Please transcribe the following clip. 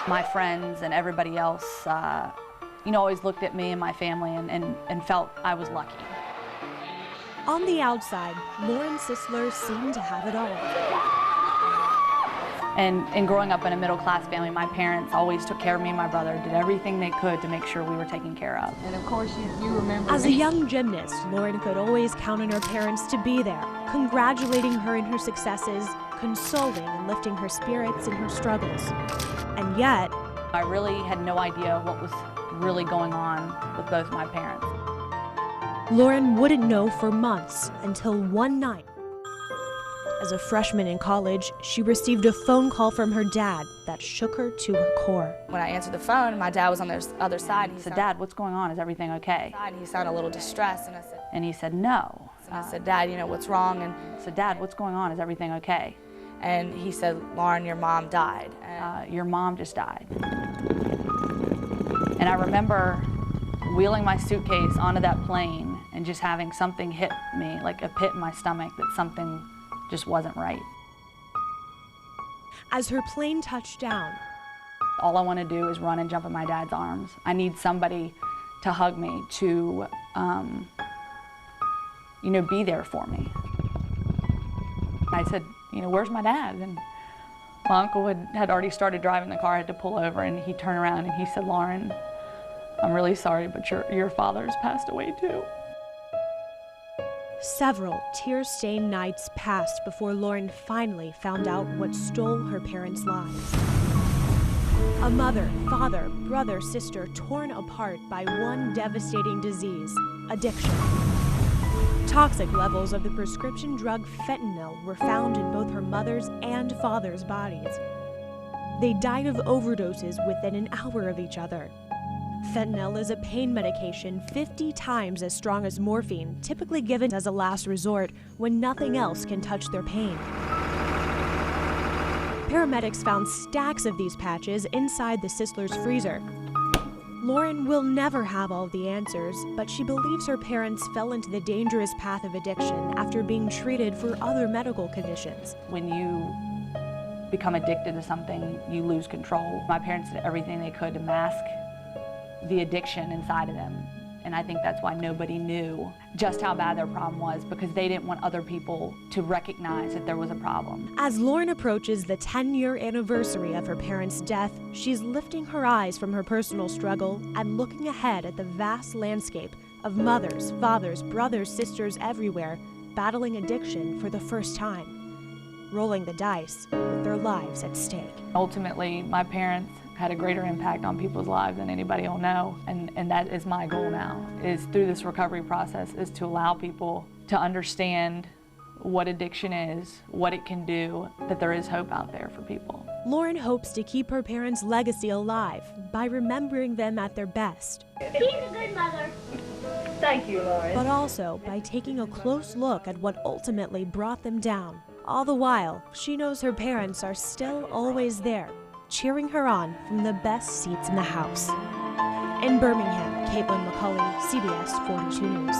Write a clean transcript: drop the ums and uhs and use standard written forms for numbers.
My friends and everybody else, always looked at me and my family and felt I was lucky. On the outside, Lauren Sisler seemed to have it all. And growing up in a middle-class family, my parents always took care of me and my brother, did everything they could to make sure we were taken care of. And of course, you remember As a young gymnast, Lauren could always count on her parents to be there, congratulating her in her successes, consoling and lifting her spirits in her struggles. And yet, I really had no idea what was really going on with both my parents. Lauren wouldn't know for months until one night. As a freshman in college, she received a phone call from her dad that shook her to her core. When I answered the phone, my dad was on the other side. He said, "Dad, what's going on? Is everything okay?" He sounded a little distressed, and I said, And he said, "No." I said, "Dad, what's wrong?" And I said, "Dad, what's going on? Is everything okay?" And he said, "Lauren, your mom died." Your mom just died. And I remember wheeling my suitcase onto that plane and just having something hit me, like a pit in my stomach, that something just wasn't right. As her plane touched down, all I want to do is run and jump in my dad's arms. I need somebody to hug me, to, be there for me. I said, "Where's my dad?" And my uncle had already started driving the car. I had to pull over, and he turned around and he said, "Lauren, I'm really sorry, but your father's passed away too." Several tear-stained nights passed before Lauren finally found out what stole her parents' lives. A mother, father, brother, sister torn apart by one devastating disease, addiction. Toxic levels of the prescription drug fentanyl were found in both her mother's and father's bodies. They died of overdoses within an hour of each other. Fentanyl is a pain medication 50 times as strong as morphine, typically given as a last resort when nothing else can touch their pain. Paramedics found stacks of these patches inside the Sisler's freezer. Lauren will never have all the answers, but she believes her parents fell into the dangerous path of addiction after being treated for other medical conditions. When you become addicted to something, you lose control. My parents did everything they could to mask the addiction inside of them. And I think that's why nobody knew just how bad their problem was, because they didn't want other people to recognize that there was a problem. As Lauren approaches the 10-year anniversary of her parents' death, she's lifting her eyes from her personal struggle and looking ahead at the vast landscape of mothers, fathers, brothers, sisters everywhere battling addiction for the first time, rolling the dice with their lives at stake. Ultimately, my parents had a greater impact on people's lives than anybody will know, and that is my goal now, is through this recovery process, is to allow people to understand what addiction is, what it can do, that there is hope out there for people. Lauren hopes to keep her parents' legacy alive by remembering them at their best. She's a good mother. Thank you, Lauren. But also by taking a close look at what ultimately brought them down. All the while, she knows her parents are still always there, cheering her on from the best seats in the house. In Birmingham, Caitlin McCulley, CBS 42 News.